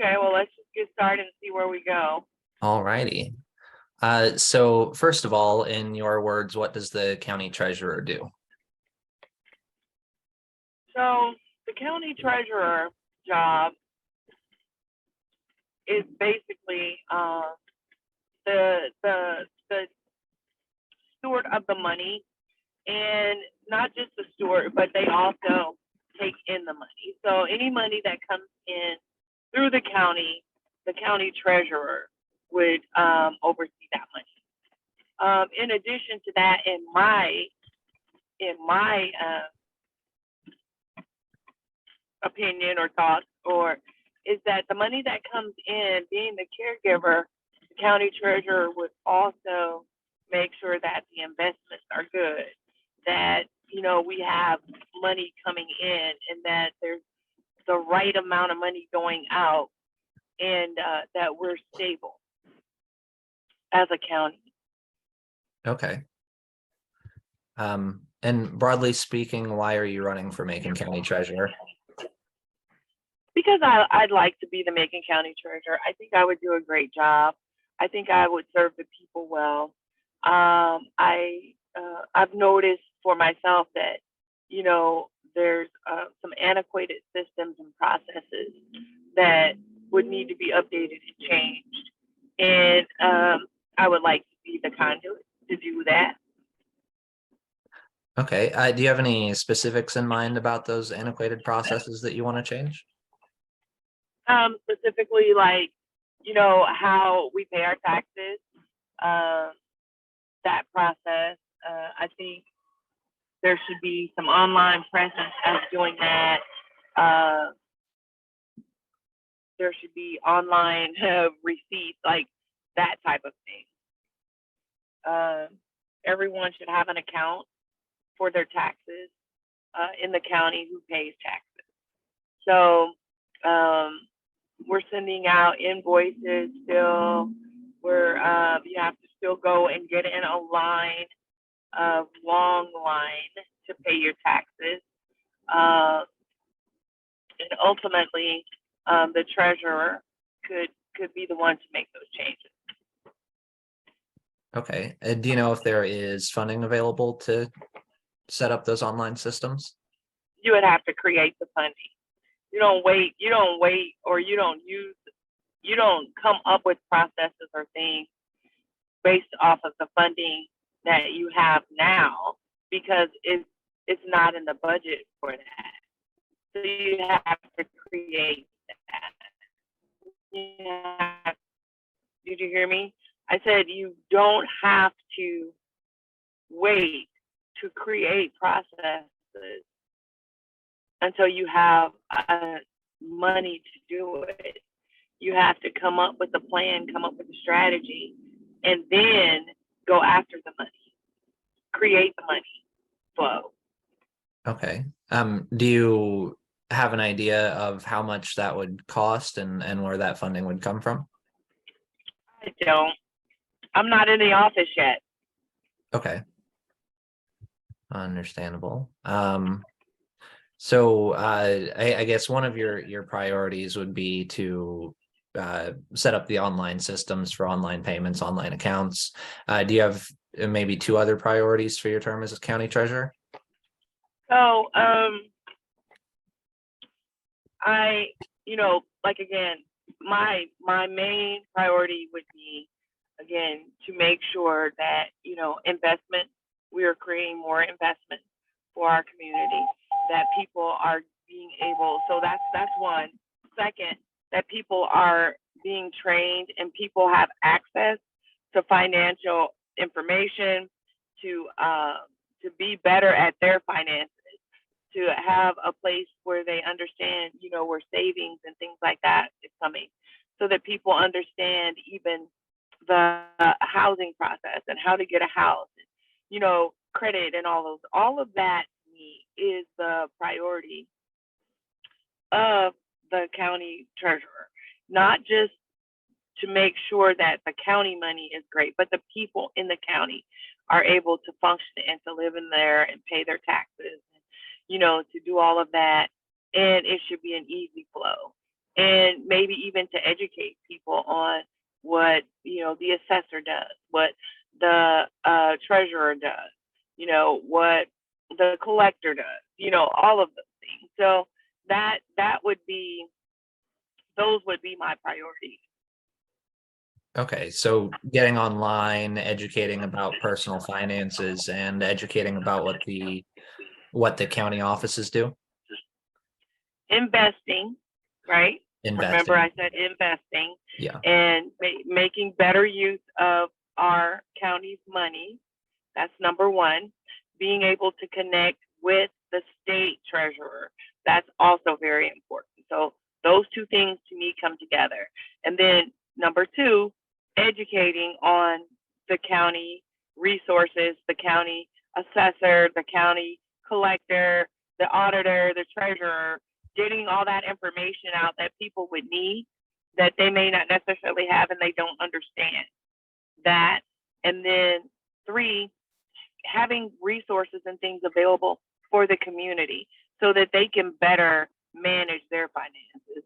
Okay, well, let's just get started and see where we go. All righty. So first of all, in your words, what does the county treasurer do? So, the county treasurer job is basically the steward of the money, and not just the steward, but they also take in the money. So, any money that comes in through the county treasurer would oversee that money. In addition to that, in my opinion or thoughts, or is that the money that comes in, being the caregiver, the county treasurer would also make sure that the investments are good, that we have money coming in, and that there's the right amount of money going out, and that we're stable as a county. Okay. And broadly speaking, why are you running for Macon County Treasurer? Because I'd like to be the Macon County Treasurer. I think I would do a great job. I think I would serve the people well. I've noticed for myself that there's some antiquated systems and processes that would need to be updated and changed, and I would like to be the conduit to do that. Okay. Do you have any specifics in mind about those antiquated processes that you want to change? Specifically, like how we pay our taxes, that process. I think there should be some online presence as doing that. There should be online receipts, like that type of thing. Everyone should have an account for their taxes in the county who pays taxes. So we're sending out invoices still. You have to still go and get in a line, a long line to pay your taxes. And ultimately, the treasurer could be the one to make those changes. Okay. Do you know if there is funding available to set up those online systems? You would have to create the funding. You don't wait, or you don't come up with processes or things based off of the funding that you have now, because it's not in the budget for that. So you have to create that. Did you hear me? I said you don't have to wait to create processes until you have money to do it. You have to come up with a plan, come up with a strategy, and then go after the money, create the money flow. Okay. Do you have an idea of how much that would cost and where that funding would come from? I don't. I'm not in the office yet. Okay. Understandable. So I guess one of your priorities would be to set up the online systems for online payments, online accounts. Do you have maybe two other priorities for your term as a county treasurer? So like again, my main priority would be, again, to make sure that investment, we are creating more investment for our community, that people are being able, so that's one. Second, that people are being trained and people have access to financial information, to be better at their finances, to have a place where they understand, where savings and things like that is coming, so that people understand even the housing process and how to get a house, credit and all of that to me is the priority of the county treasurer. Not just to make sure that the county money is great, but the people in the county are able to function and to live in there and pay their taxes, to do all of that. And it should be an easy flow. and maybe even to educate people on what, the assessor does, what the treasurer does, what the collector does, all of those things. So that would be, those would be my priorities. Okay, so getting online, educating about personal finances, and educating about what the county offices do. Investing, right? Remember, I Investing. said investing, Yeah. and making better use of our county's money. That's number one. Being able to connect with the state treasurer. That's also very important. So those two things to me come together. And then number two, educating on the county resources, the county assessor, the county collector, the auditor, the treasurer, getting all that information out that people would need that they may not necessarily have and they don't understand that. And then three, having resources and things available for the community so that they can better manage their finances.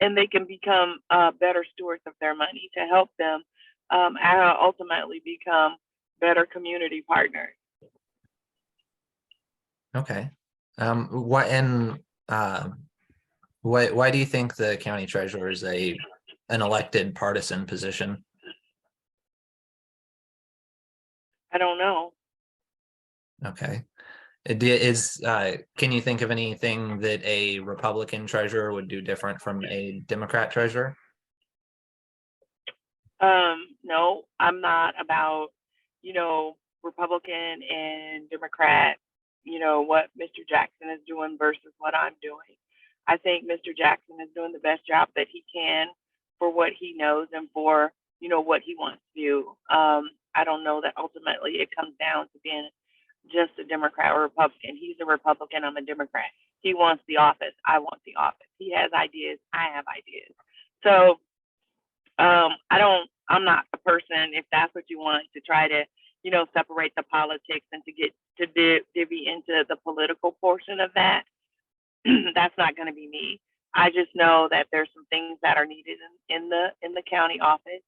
And they can become better stewards of their money to help them ultimately become better community partners. Okay. Why do you think the county treasurer is an elected partisan position? I don't know. Okay. Can you think of anything that a Republican treasurer would do different from a Democrat treasurer? No, I'm not about, Republican and Democrat, what Mr. Jackson is doing versus what I'm doing. I think Mr. Jackson is doing the best job that he can for what he knows and for, what he wants to do. I don't know that ultimately it comes down to being just a Democrat or Republican. He's a Republican, I'm a Democrat. He wants the office, I want the office. He has ideas, I have ideas. So I'm not the person, if that's what you want, to try to, separate the politics and to get to divvy into the political portion of that. That's not going to be me. I just know that there's some things that are needed in the county office.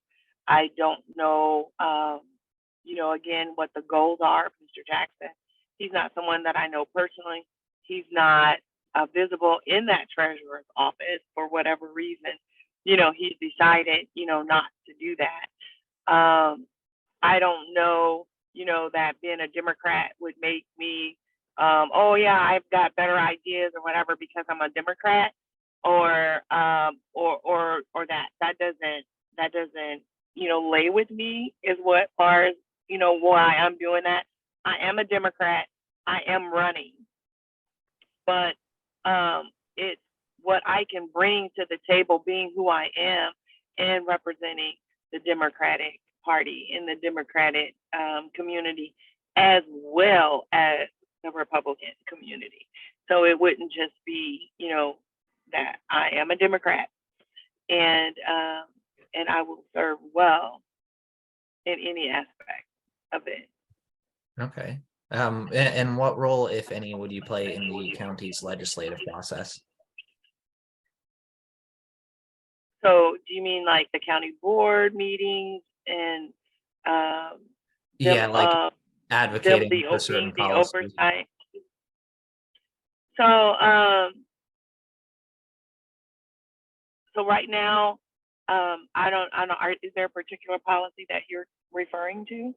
I don't know, again, what the goals are of Mr. Jackson. He's not someone that I know personally. He's not visible in that treasurer's office for whatever reason. He's decided, not to do that. I don't know, that being a Democrat would make me, oh yeah, I've got better ideas or whatever because I'm a Democrat, or that doesn't, lay with me is what far as, why I'm doing that. I am a Democrat. I am running, but it's what I can bring to the table, being who I am and representing the Democratic Party in the Democratic community, as well as the Republican community. So it wouldn't just be, that I am a Democrat and I will serve well in any aspect of it. Okay. And what role, if any, would you play in the county's legislative process? So do you mean like the county board meetings and Yeah, like advocating the for certain the policies. oversight? So so right now, I don't. Is there a particular policy that you're referring to?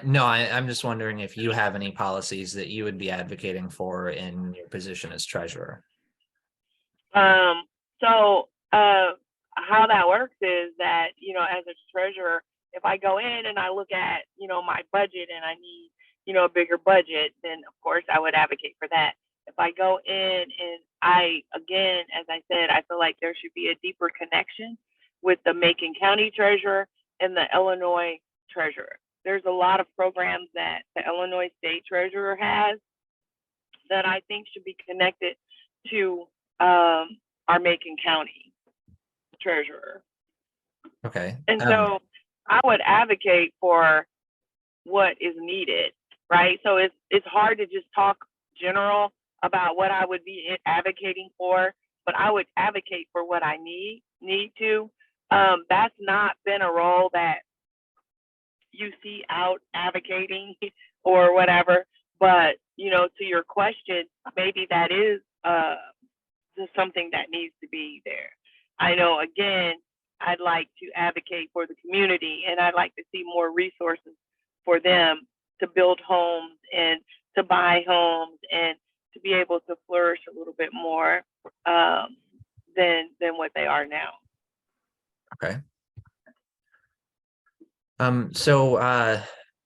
No, I'm just wondering if you have any policies that you would be advocating for in your position as treasurer. So how that works is that, as a treasurer, if I go in and I look at, my budget and I need, a bigger budget, then of course I would advocate for that. If I go in and again, as I said, I feel like there should be a deeper connection with the Macon County Treasurer and the Illinois Treasurer. There's a lot of programs that the Illinois State Treasurer has that I think should be connected to our Macon County Treasurer. Okay. And so I would advocate for what is needed, right? So it's hard to just talk general about what I would be advocating for, but I would advocate for what I need to. That's not been a role that you see out advocating or whatever. But, you know, to your question, maybe that is just something that needs to be there. I know, again, I'd like to advocate for the community, and I'd like to see more resources for them to build homes and to buy homes and to be able to flourish a little bit more than what they are now. Okay.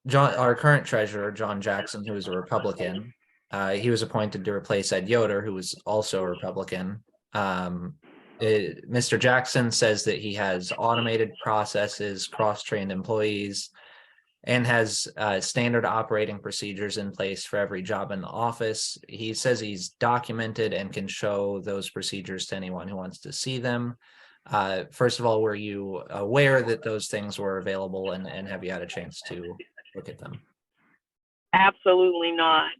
John, our current treasurer, John Jackson, who is a Republican, he was appointed to replace Ed Yoder, who was also a Republican. Mr. Jackson says that he has automated processes, cross-trained employees, and has standard operating procedures in place for every job in the office. He says he's documented and can show those procedures to anyone who wants to see them. First of all, were you aware that those things were available, and have you had a chance to look at them? Absolutely not.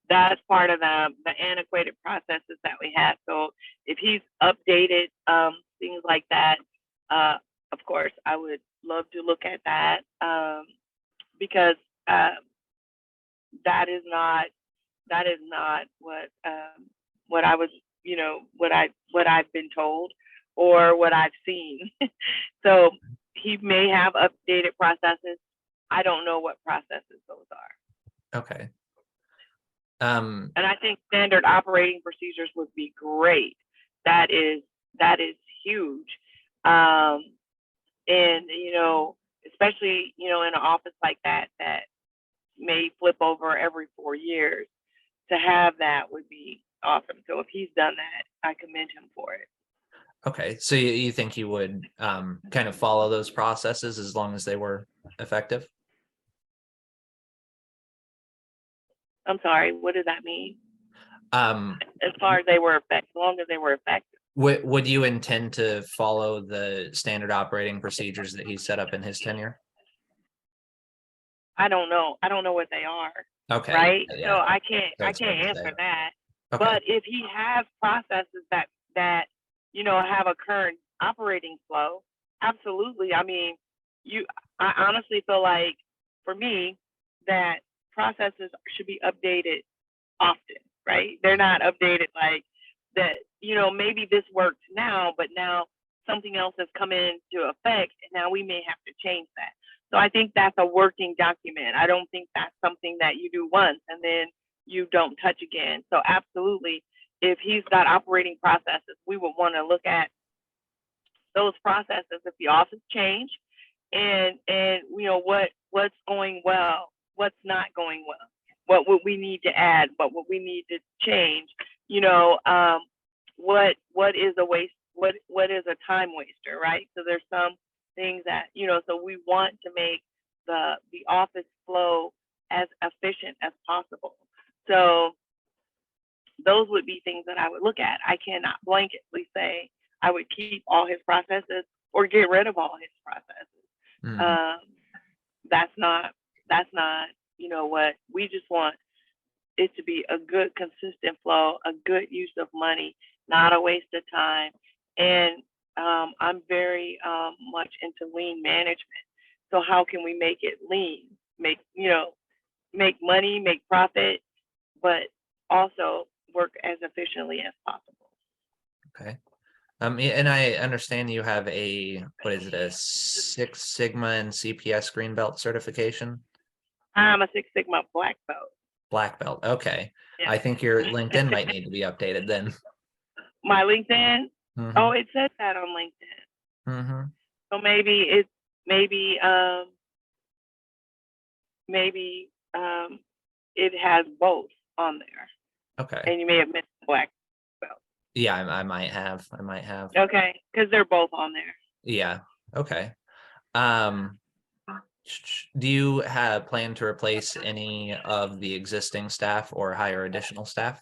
That's part of the antiquated processes that we have. So if he's updated things like that, of course, I would love to look at that because that is not what I was, you know, what I've been told or what I've seen. So he may have updated processes. I don't know what processes those are. Okay. And I think standard operating procedures would be great. That is huge. And, you know, especially, you know, in an office like that may flip over every 4 years, to have that would be awesome. So if he's done that, I commend him for it. Okay. So you think he would kind of follow those processes as long as they were effective? I'm sorry, what does that mean? As far as they were effective, as long as they were effective. Would you intend to follow the standard operating procedures that he set up in his tenure? I don't know what they are. Okay. Right. Yeah. So I can't answer that. Okay. But if he has processes that you know have a current operating flow, absolutely. I mean, I honestly feel like for me that processes should be updated often, right? They're not updated like that, you know, maybe this works now, but now something else has come into effect and now we may have to change that. So I think that's a working document. I don't think that's something that you do once and then you don't touch again. So absolutely, if he's got operating processes, we would want to look at those processes if the office change and you know what's going well, what's not going well, what would we need to add, what would we need to change, you know, what is a waste, what is a time waster, right? So there's some things that, you know, so we want to make the office flow as efficient as possible. So those would be things that I would look at. I cannot blanketly say I would keep all his processes or get rid of all his processes. That's not, you know, what we just want it to be a good, consistent flow, a good use of money, not a waste of time. And I'm very much into lean management. So how can we make it lean? Make money, make profit, but also work as efficiently as possible. Okay. And I understand you have a Six Sigma and CPS green belt certification? I'm a Six Sigma black belt. Black belt. Okay. Yeah. I think your LinkedIn might need to be updated then. My LinkedIn? Mm-hmm. Oh, it says that on LinkedIn. Mm-hmm. So maybe it has both on there. Okay. And you may have missed the black belt. Yeah, I might have. Okay, because they're both on there. Yeah. Okay. Do you have plan to replace any of the existing staff or hire additional staff?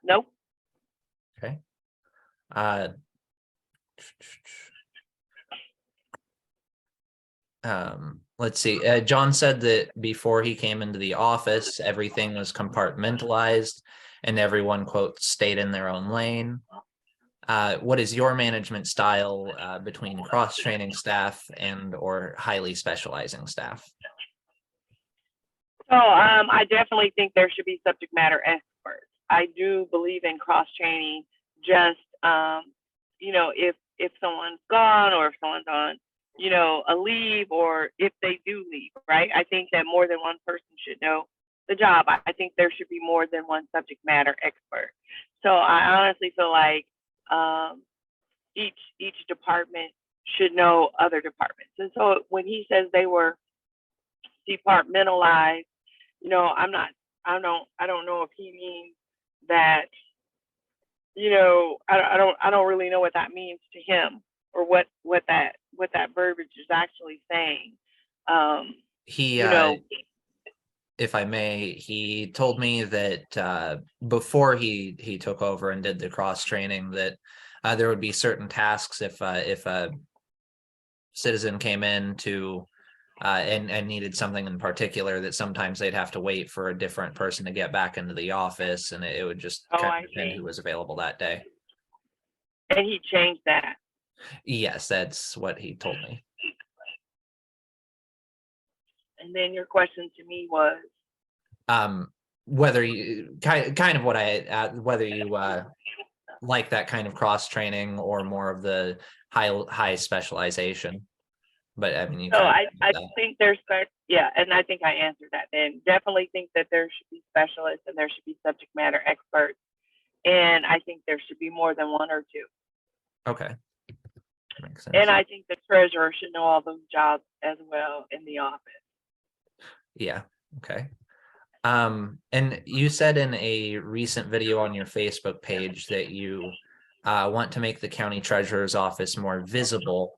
Nope. Okay. Let's see. John said that before he came into the office, everything was compartmentalized. and everyone, quote, stayed in their own lane. What is your management style between cross-training staff and or highly specializing staff? So I definitely think there should be subject matter experts. I do believe in cross training. Just if someone's gone or if someone's on a leave, or if they do leave, right? I think that more than one person should know the job. I think there should be more than one subject matter expert. So I honestly feel like each department should know other departments. And so when he says they were departmentalized, I don't know if he means that, I don't really know what that means to him, or what that verbiage is actually saying. He, if I may, he told me that before he took over and did the cross training, that there would be certain tasks if a citizen came in to and needed something in particular, that sometimes they'd have to wait for a different person to get back into the office, and it would just kind of depend who was available that day. And he changed that. Yes, that's what he told me. And then your question to me was, whether you kind of what whether you like that kind of cross training or more of the high specialization. But I mean, I think there's, and I think I answered that. Then definitely think that there should be specialists and there should be subject matter experts, and I think there should be more than one or two. Okay, makes sense. And I think the treasurer should know all those jobs as well in the office. Yeah. Okay. And you said in a recent video on your Facebook page that you want to make the county treasurer's office more visible.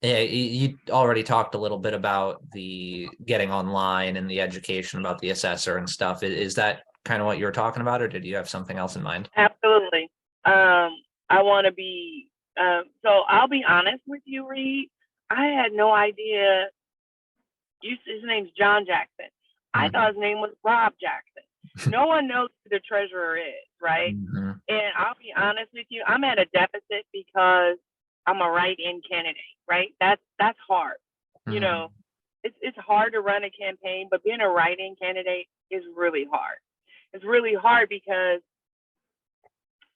You already talked a little bit about the getting online and the education about the assessor and stuff. Is that kind of what you were talking about, or did you have something else in mind? Absolutely. I want to be, so I'll be honest with you, Reed. I had no idea. His name's John Jackson. I thought his name was Rob Jackson. No one knows who the treasurer is, right? And I'll be honest with you, I'm at a deficit because I'm a write-in candidate, right? That's hard. It's hard to run a campaign, but being a write-in candidate is really hard. It's really hard because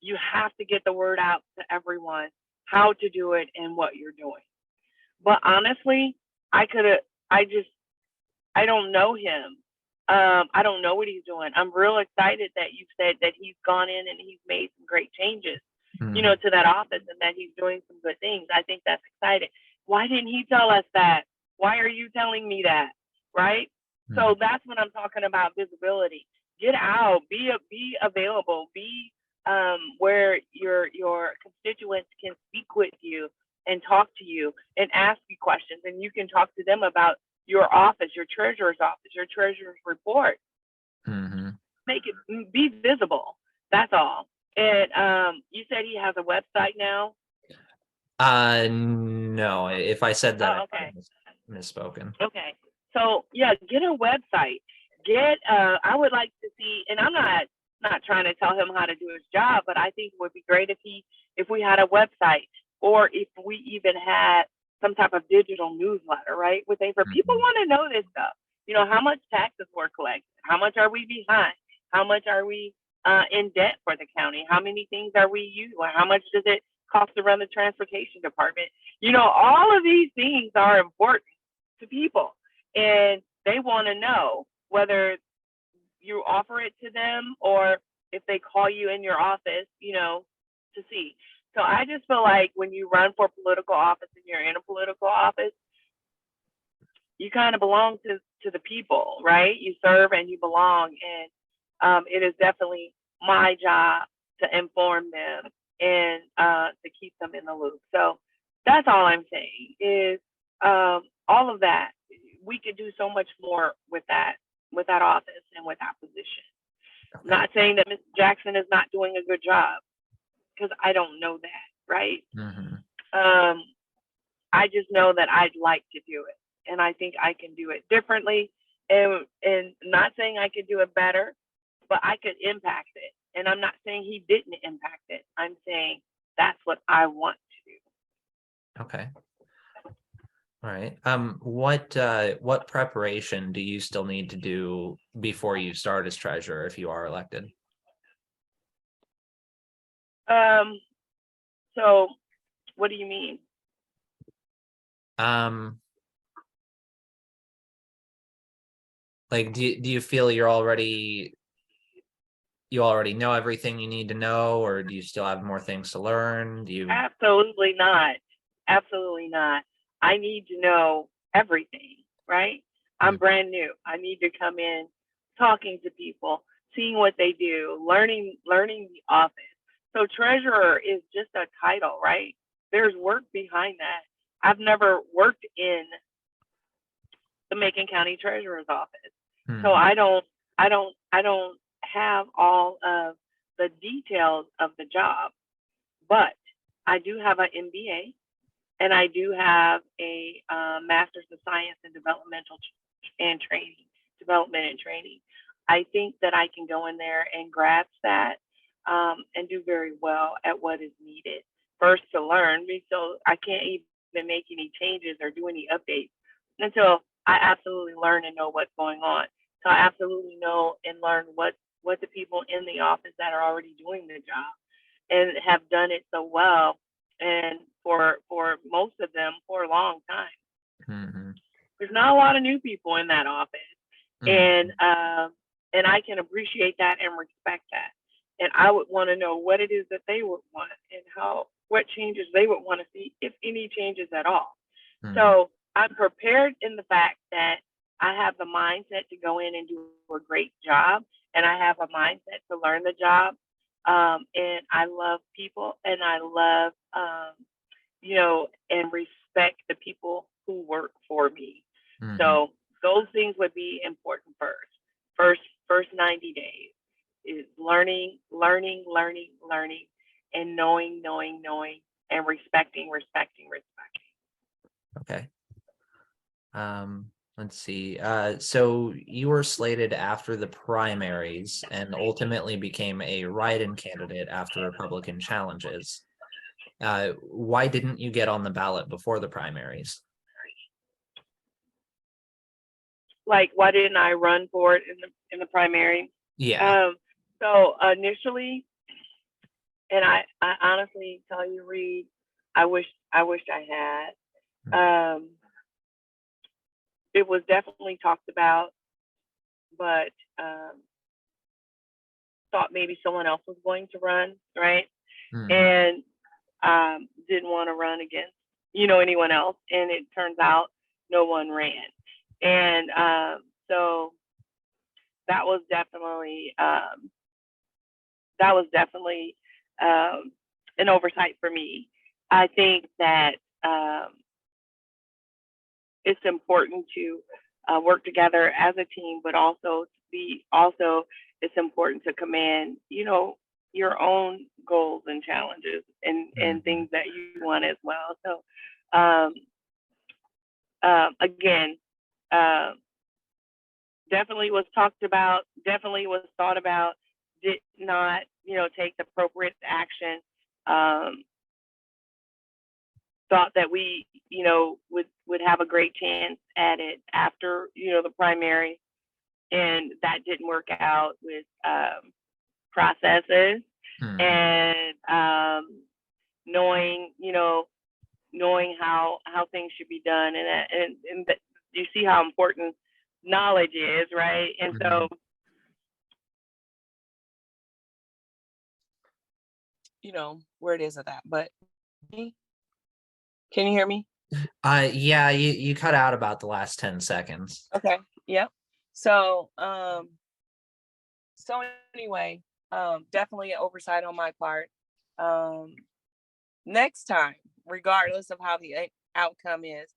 you have to get the word out to everyone how to do it and what you're doing. But honestly, I don't know him. I don't know what he's doing. I'm real excited that you said that he's gone in and he's made some great changes, to that office, and that he's doing some good things. I think that's exciting. Why didn't he tell us that? Why are you telling me that? Right? So that's when I'm talking about visibility. Get out, be available, be where your constituents can speak with you and talk to you and ask you questions, and you can talk to them about your office, your treasurer's office, your treasurer's report. Make it be visible. That's all. And you said he has a website now? No. If I said that, okay. I misspoken. Okay. So yeah, get a website. I would like to see, and I'm not trying to tell him how to do his job, but I think it would be great if we had a website, or if we even had some type of digital newsletter, right? For people want to know this stuff. How much taxes we're collecting, how much are we behind, how much are we in debt for the county, how many things are we using, how much does it cost to run the transportation department? All of these things are important to people, and they want to know whether you offer it to them or if they call you in your office, to see. So I just feel like when you run for political office and you're in a political office, you kind of belong to the people, right? You serve and you belong. And it is definitely my job to inform them and to keep them in the loop. So that's all I'm saying is all of that. We could do so much more with that office and with that position. I'm not saying that Mr. Jackson is not doing a good job, because I don't know that, right? I just know that I'd like to do it, and I think I can do it differently, and not saying I could do it better, but I could impact it. And I'm not saying he didn't impact it. I'm saying that's what I want to do. Okay. All right. What preparation do you still need to do before you start as treasurer if you are elected? So what do you mean? Like, do you feel you already know everything you need to know, or do you still have more things to learn? Do you? Absolutely not. Absolutely not. I need to know everything, right? I'm brand new. I need to come in talking to people, seeing what they do, learning the office. So treasurer is just a title, right? There's work behind that. I've never worked in the Macon County Treasurer's office. So I don't have all of the details of the job, but I do have an MBA and I do have a Master's of Science in Developmental and Training, Development and Training. I think that I can go in there and grasp that and do very well at what is needed. First to learn, so I can't even make any changes or do any updates until I absolutely learn and know what's going on. So I absolutely know and learn what the people in the office that are already doing the job and have done it so well, and for most of them for a long time. There's not a lot of new people in that office, and I can appreciate that and respect that. And I would want to know what it is that they would want and what changes they would want to see, if any changes at all. So I'm prepared in the fact that I have the mindset to go in and do a great job, and I have a mindset to learn the job. And I love people, and I love, and respect the people who work for me. So those things would be important first 90 days is learning, and knowing, and respecting. Okay. Let's see. So you were slated after the primaries and ultimately became a write-in candidate after Republican challenges. Why didn't you get on the ballot before the primaries? Like, why didn't I run for it in the primary? Yeah. So initially, and I honestly tell you, Reed, I wish I had. It was definitely talked about, but thought maybe someone else was going to run, right? And didn't want to run against, anyone else. And it turns out no one ran. And so that was definitely an oversight for me. I think that it's important to work together as a team, but also it's important to command, your own goals and challenges and things that you want as well. So again, definitely was talked about, definitely was thought about, did not, take the appropriate action. Thought that we, would have a great chance at it after, the primary, and that didn't work out with processes and knowing how things should be done, and you see how important knowledge is, right? And so where it is at that. But can you hear me? Yeah, you cut out about the last 10 seconds. Okay. Yep. So anyway, definitely an oversight on my part. Next time, regardless of how the outcome is,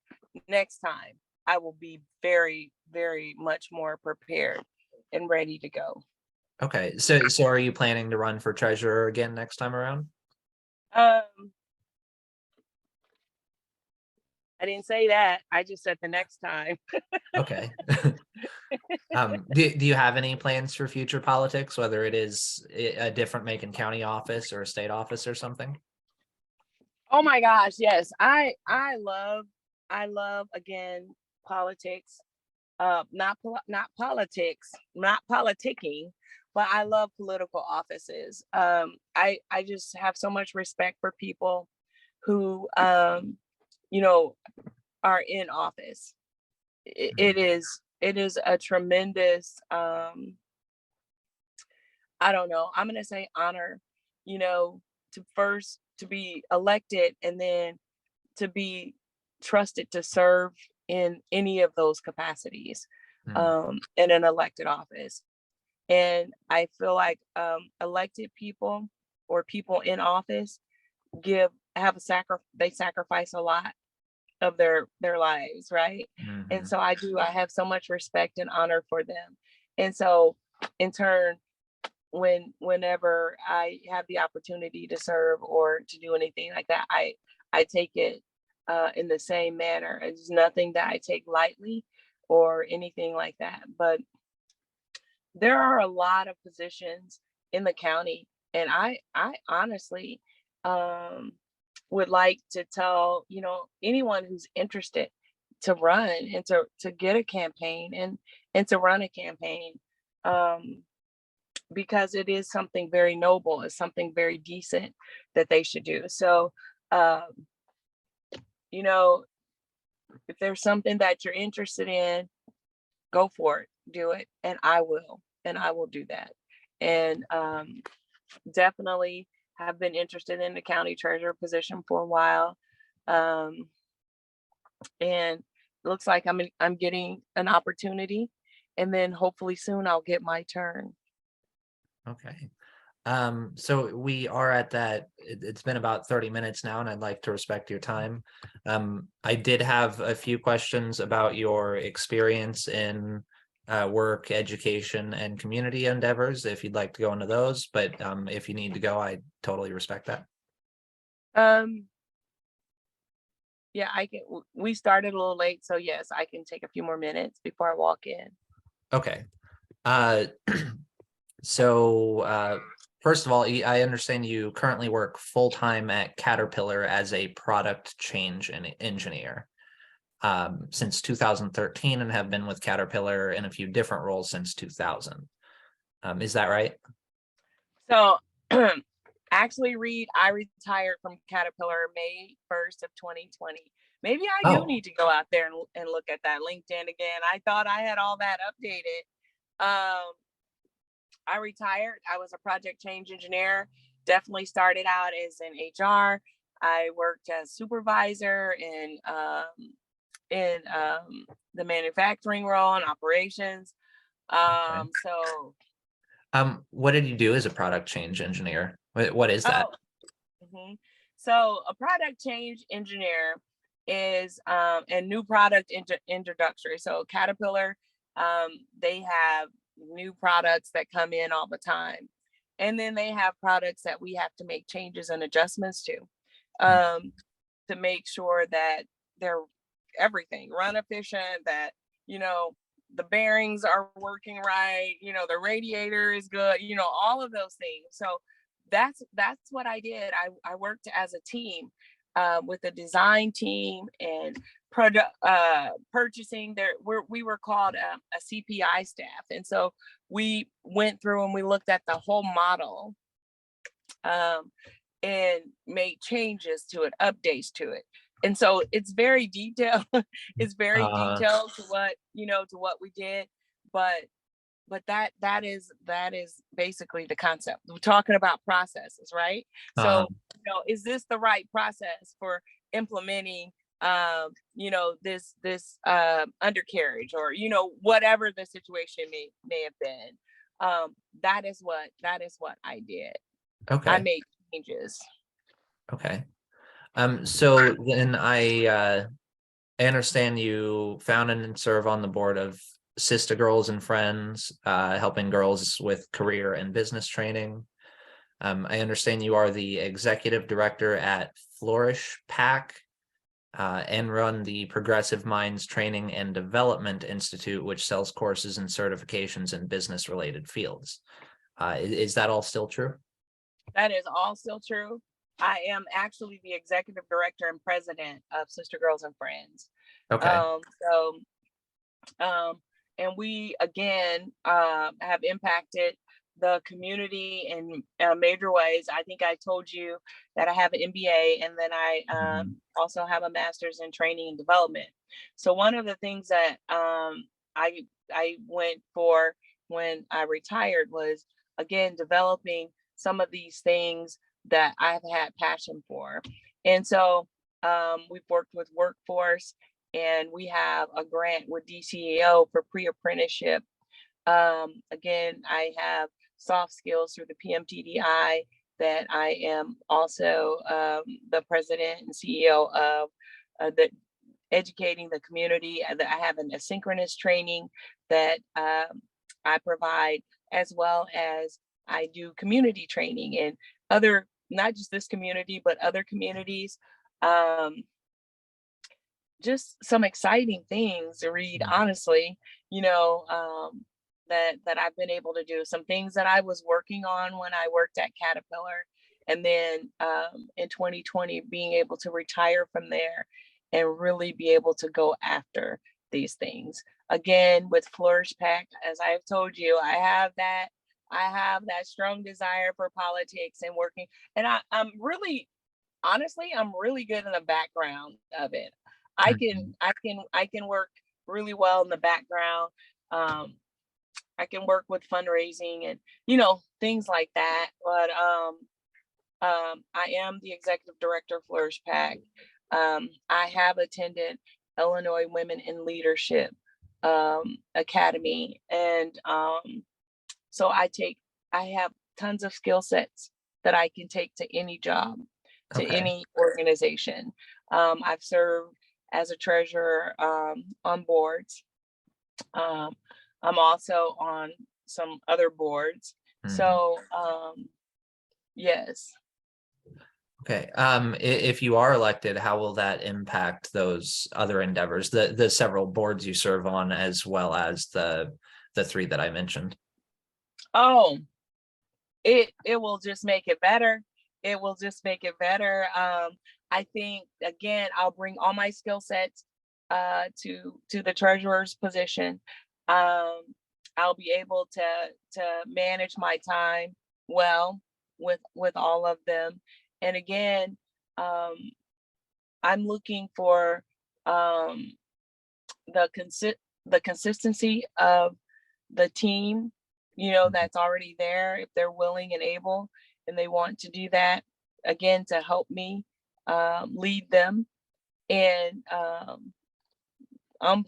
next time I will be very, very much more prepared and ready to go. Okay. So are you planning to run for treasurer again next time around? I I didn't say that. I just said the next time. Okay. Do you have any plans for future politics, whether it is a different Macon County office or a state office or something? Oh my gosh, yes. I love again politics. Not politics, not politicking, but I love political offices. I just have so much respect for people who you know, are in office. It is a tremendous I don't know, I'm gonna say honor, you know, to be elected and then to be trusted to serve in any of those capacities Mm, in an elected office. And I feel like elected people or people in office they sacrifice a lot of their lives, right? And mhm. so I have so much respect and honor for them. And so in turn, whenever I have the opportunity to serve or to do anything like that, I take it in the same manner. It's nothing that I take lightly or anything like that. But there are a lot of positions in the county, and I honestly um, would like to tell anyone who's interested to run and to get a campaign and to run a campaign. Um, because it is something very noble, it's something very decent that they should do. So, um, you know, if there's something that you're interested in, go for it, do it, and I will do that. And definitely have been interested in the county treasurer position for a while, um, and it looks like I'm getting an opportunity, and then hopefully soon I'll get my turn. Okay. So we are at that, it's been about 30 minutes now, and I'd like to respect your time. I did have a few questions about your experience in work, education, and community endeavors, if you'd like to go into those, but if you need to go, I totally respect that. Um, yeah, I can. We started a little late, so yes, I can take a few more minutes before I walk in. Okay. Uh, so first of all, I understand you currently work full-time at Caterpillar as a product change engineer since 2013 and have been with Caterpillar in a few different roles since 2000. Is that right? So, actually, Reed, I retired from Caterpillar May 1st of 2020. Maybe I do Oh, need to go out there and look at that LinkedIn again. I thought I had all that updated. Um, I retired. I was a project change engineer. Definitely started out as an HR. I worked as supervisor in the manufacturing role and operations. okay. So What did you do as a product change engineer? What is that? oh, mhm. So a product change engineer is a new product introductory. So Caterpillar, they have new products that come in all the time, and then they have products that we have to make changes and adjustments Mm, um, to make sure that they're everything run efficient, that you know the bearings are working right, the radiator is good, all of those things. So that's what I did. I worked as a team with a design team and product purchasing. We were called a CPI staff, and so we went through and we looked at the whole model um, and made changes to it, updates to it. And so it's very detailed. It's very Uh, detailed to what we did, but that is basically the concept. We're talking about processes, right? uh, So, is this the right process for implementing this undercarriage, or whatever the situation may have been. That is what I did. I okay. made changes. Okay. So then I understand you founded and serve on the board of Sister Girls and Friends, helping girls with career and business training. I understand you are the executive director at Flourish Pack. and run the Progressive Minds Training and Development Institute, which sells courses and certifications in business-related fields. Is that all still true? That is all still true. I am actually the executive director and president of Sister Girls and Friends. Okay. And we again have impacted the community in major ways. I think I told you that I have an MBA, and then I also have a master's in training and development. So one of the things that I went for when I retired was, again, developing some of these things that I've had passion for. And so we've worked with workforce, and we have a grant with DCEO for pre-apprenticeship. Again, I have soft skills through the PMTDI that I am also the president and CEO of, the educating the community. That I have an asynchronous training that I provide, as well as I do community training and other, not just this community, but other communities. Just some exciting things to read, honestly, that I've been able to do. Some things that I was working on when I worked at Caterpillar, and then in 2020 being able to retire from there and really be able to go after these things. Again, with Flourish Pack, as I've told you, I have that strong desire for politics and working. And I'm really, honestly, I'm really good in the background of it. I can work really well in the background. I can work with fundraising and, things like that. But I am the executive director of Flourish Pack. I have attended Illinois Women in Leadership Academy. And so I have tons of skill sets that I can take to any job, to any organization. I've served as a treasurer on boards. I'm also on some other boards. So yes. Okay. If you are elected, how will that impact those other endeavors, the several boards you serve on, as well as the three that I mentioned? Oh, it will just make it better. It will just make it better. I think, again, I'll bring all my skill sets to the treasurer's position. I'll be able to manage my time well with all of them. And again, I'm looking for the consistency of the team, that's already there, if they're willing and able and they want to do that, again, to help me lead them and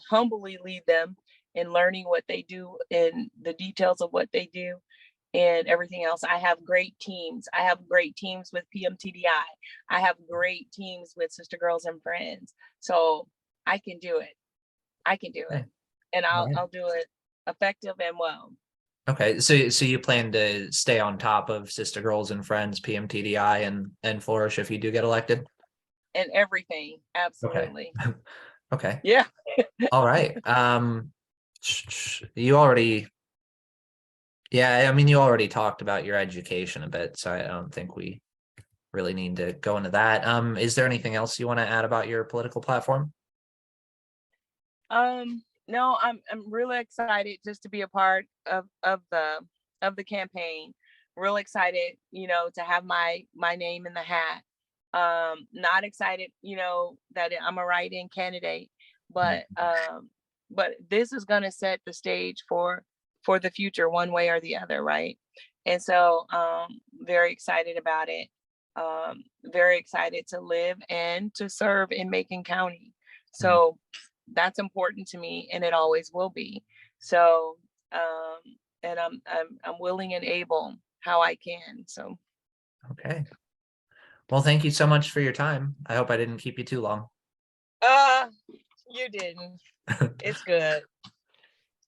humbly lead them in learning what they do and the details of what they do and everything else. I have great teams. I have great teams with PMTDI. I have great teams with Sister Girls and Friends. So I can do it. And I'll do it effective and well. Okay, so you plan to stay on top of Sister Girls and Friends, PMTDI, and Flourish if you do get elected? And everything, absolutely. Okay. Yeah. All right. You already talked about your education a bit, so I don't think we really need to go into that. Is there anything else you want to add about your political platform? No, I'm really excited just to be a part of the campaign. Real excited, to have my name in the hat. Not excited, that I'm a write-in candidate, but this is going to set the stage for the future, one way or the other, right? And so very excited about it. Very excited to live and to serve in Macon County. So that's important to me, and it always will be. So and I'm willing and able how I can. So okay. Well, thank you so much for your time. I hope I didn't keep you too long. you didn't. It's good.